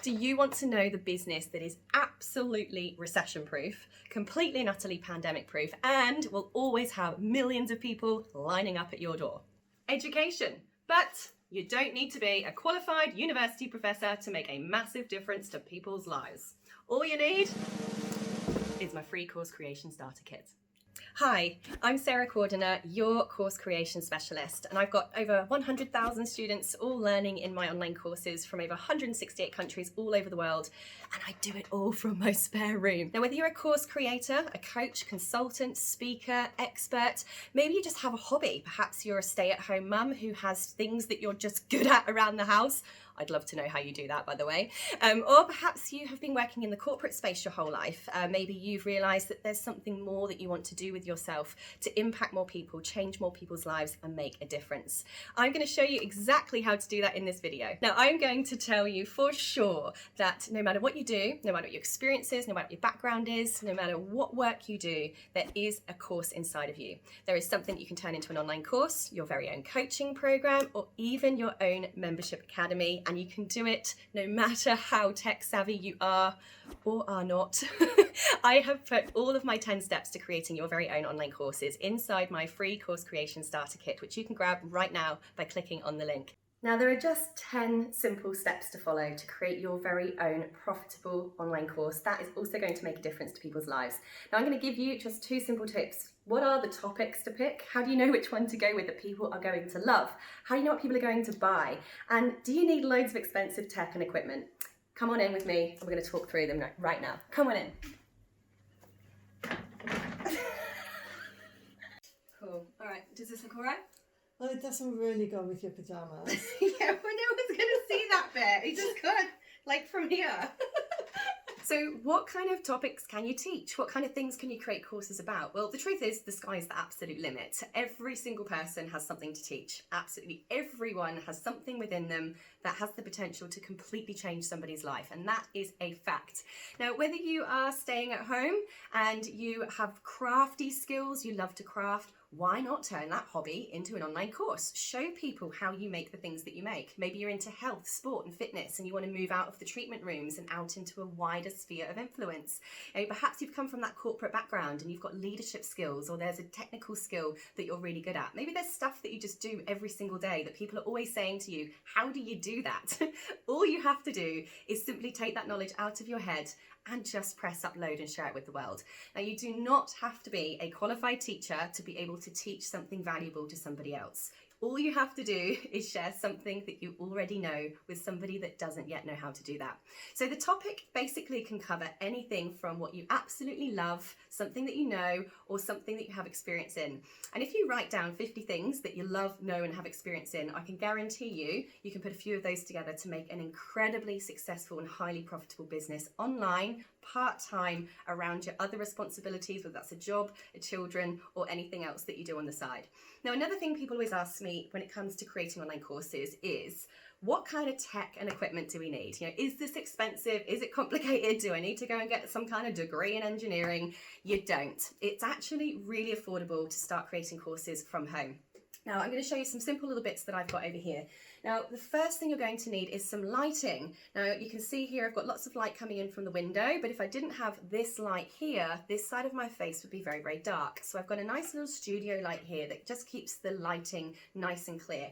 Do you want to know the business that is absolutely recession-proof, completely and utterly pandemic-proof, and will always have millions of people lining up at your door? Education. But you don't need to be a qualified university professor to make a massive difference to people's lives. All you need is my free course creation starter kit. Hi, I'm Sarah Cordiner, your course creation specialist, and I've got over 100,000 students all learning in my online courses from over 168 countries all over the world, and I do it all from my spare room. Now, whether you're a course creator, a coach, consultant, speaker, expert, maybe you just have a hobby, perhaps you're a stay-at-home mum who has things that you're just good at around the house. I'd love to know how you do that, by the way. Or perhaps you have been working in the corporate space your whole life. Maybe you've realised that there's something more that you want to do with yourself to impact more people, change more people's lives and make a difference. I'm going to show you exactly how to do that in this video. Now, I'm going to tell you for sure that no matter what you do, no matter what your experience is, no matter what your background is, no matter what work you do, there is a course inside of you. There is something you can turn into an online course, your very own coaching program, or even your own membership academy. And you can do it no matter how tech savvy you are or are not. I have put all of my 10 steps to creating your very own online courses inside my free course creation starter kit, which you can grab right now by clicking on the link. Now, there are just 10 simple steps to follow to create your very own profitable online course that is also going to make a difference to people's lives. Now, I'm going to give you just 2 simple tips. What are the topics to pick? How do you know which one to go with that people are going to love? How do you know what people are going to buy? And do you need loads of expensive tech and equipment? Come on in with me, and we're going to talk through them right now. Come on in. Cool. All right, does this look all right? Well, it doesn't really go with your pajamas. Yeah, well, no one's going to see that bit. It just could, like from here. So what kind of topics can you teach? What kind of things can you create courses about? Well, the truth is the sky's the absolute limit. Every single person has something to teach. Absolutely everyone has something within them that has the potential to completely change somebody's life. And that is a fact. Now, whether you are staying at home and you have crafty skills, you love to craft, why not turn that hobby into an online course? Show people how you make the things that you make. Maybe you're into health, sport and fitness and you want to move out of the treatment rooms and out into a wider sphere of influence. Perhaps you've come from that corporate background and you've got leadership skills, or there's a technical skill that you're really good at. Maybe there's stuff that you just do every single day that people are always saying to you, how do you do that? All you have to do is simply take that knowledge out of your head and just press upload and share it with the world. Now, you do not have to be a qualified teacher to be able to teach something valuable to somebody else. All you have to do is share something that you already know with somebody that doesn't yet know how to do that. So the topic basically can cover anything from what you absolutely love, something that you know, or something that you have experience in. And if you write down 50 things that you love, know, and have experience in, I can guarantee you can put a few of those together to make an incredibly successful and highly profitable business online, part-time, around your other responsibilities, whether that's a job, children, or anything else that you do on the side. Now, another thing people always ask me when it comes to creating online courses is, what kind of tech and equipment do we need? You know, is this expensive? Is it complicated? Do I need to go and get some kind of degree in engineering? You don't. It's actually really affordable to start creating courses from home. Now, I'm going to show you some simple little bits that I've got over here. Now, the first thing you're going to need is some lighting. Now, you can see here I've got lots of light coming in from the window, but if I didn't have this light here, this side of my face would be very, very dark. So I've got a nice little studio light here that just keeps the lighting nice and clear.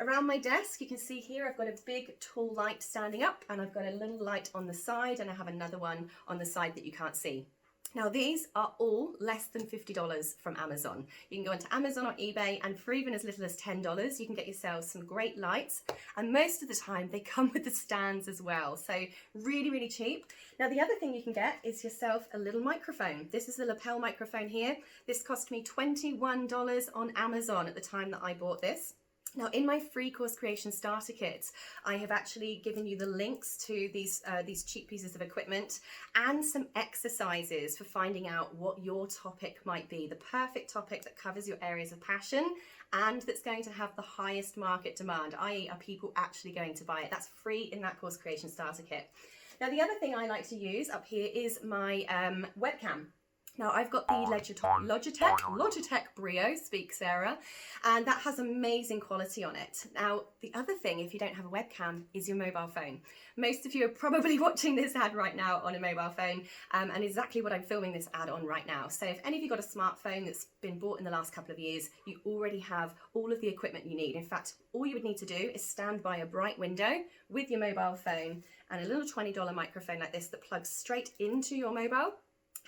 Around my desk, you can see here I've got a big tall light standing up, and I've got a little light on the side, and I have another one on the side that you can't see. Now, these are all less than $50 from Amazon. You can go onto Amazon or eBay, and for even as little as $10, you can get yourselves some great lights. And most of the time, they come with the stands as well. So really, really cheap. Now, the other thing you can get is yourself a little microphone. This is the lapel microphone here. This cost me $21 on Amazon at the time that I bought this. Now, in my free course creation starter kits, I have actually given you the links to these cheap pieces of equipment and some exercises for finding out what your topic might be, the perfect topic that covers your areas of passion and that's going to have the highest market demand, i.e. are people actually going to buy it? That's free in that course creation starter kit. Now, the other thing I like to use up here is my webcam. Now I've got the Logitech Brio, speak Sarah, and that has amazing quality on it. Now the other thing, if you don't have a webcam, is your mobile phone. Most of you are probably watching this ad right now on a mobile phone, and exactly what I'm filming this ad on right now. So if any of you got a smartphone that's been bought in the last couple of years, you already have all of the equipment you need. In fact, all you would need to do is stand by a bright window with your mobile phone and a little $20 microphone like this that plugs straight into your mobile.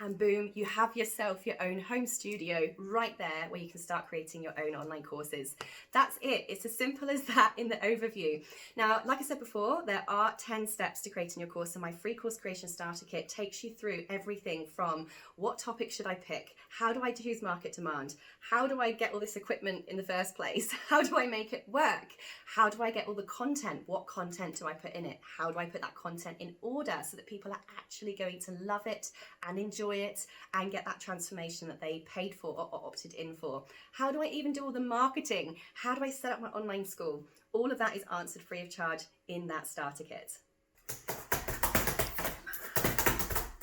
And boom, you have yourself your own home studio right there where you can start creating your own online courses. That's it. It's as simple as that in the overview. Now, like I said before, there are 10 steps to creating your course, and my free course creation starter kit takes you through everything from what topic should I pick? How do I choose market demand? How do I get all this equipment in the first place? How do I make it work? How do I get all the content? What content do I put in it? How do I put that content in order so that people are actually going to love it and enjoy it and get that transformation that they paid for or opted in for? How do I even do all the marketing? How do I set up my online school? All of that is answered free of charge in that starter kit.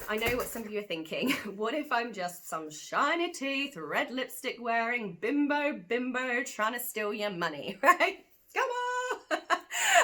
I know what some of you are thinking. What if I'm just some shiny teeth, red lipstick wearing bimbo trying to steal your money, right? Come on!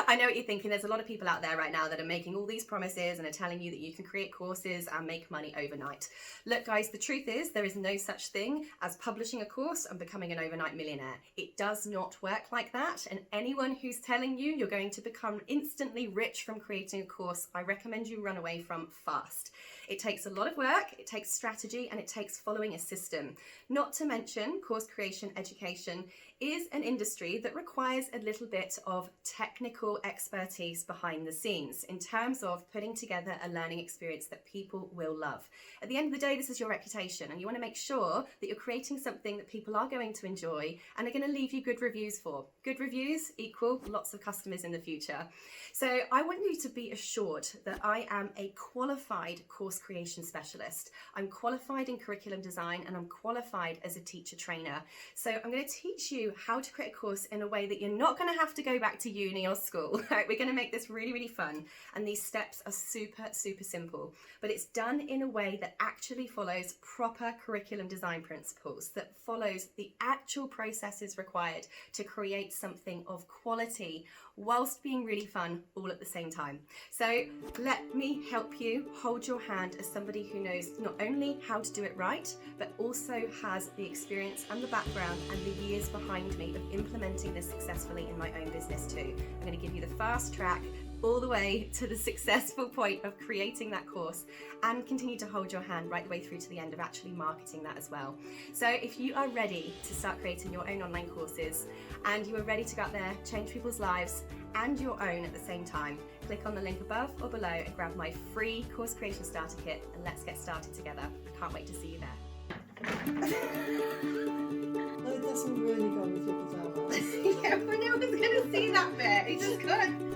I know what you're thinking. There's a lot of people out there right now that are making all these promises and are telling you that you can create courses and make money overnight. Look, guys, the truth is there is no such thing as publishing a course and becoming an overnight millionaire. It does not work like that. And anyone who's telling you you're going to become instantly rich from creating a course, I recommend you run away from fast. It takes a lot of work, it takes strategy, and it takes following a system. Not to mention, course creation education is an industry that requires a little bit of technical expertise behind the scenes in terms of putting together a learning experience that people will love. At the end of the day, this is your reputation, and you want to make sure that you're creating something that people are going to enjoy and are going to leave you good reviews for. Good reviews equal lots of customers in the future. So I want you to be assured that I am a qualified course creation specialist. I'm qualified in curriculum design, and I'm qualified as a teacher trainer. So I'm going to teach you how to create a course in a way that you're not going to have to go back to uni or school. Right? We're going to make this really, really fun. And these steps are super, super simple, but it's done in a way that actually follows proper curriculum design principles, that follows the actual processes required to create something of quality whilst being really fun all at the same time. So let me help you hold your hand as somebody who knows not only how to do it right, but also has the experience and the background and the years behind me of implementing this successfully in my own business too. I'm going to give you the fast track all the way to the successful point of creating that course, and continue to hold your hand right the way through to the end of actually marketing that as well. So if you are ready to start creating your own online courses, and you are ready to go out there, change people's lives and your own at the same time, click on the link above or below and grab my free course creation starter kit, and let's get started together. I can't wait to see you there. Well, it doesn't really go with your pajamas. Yeah, but no one's going to see that bit. It's just good.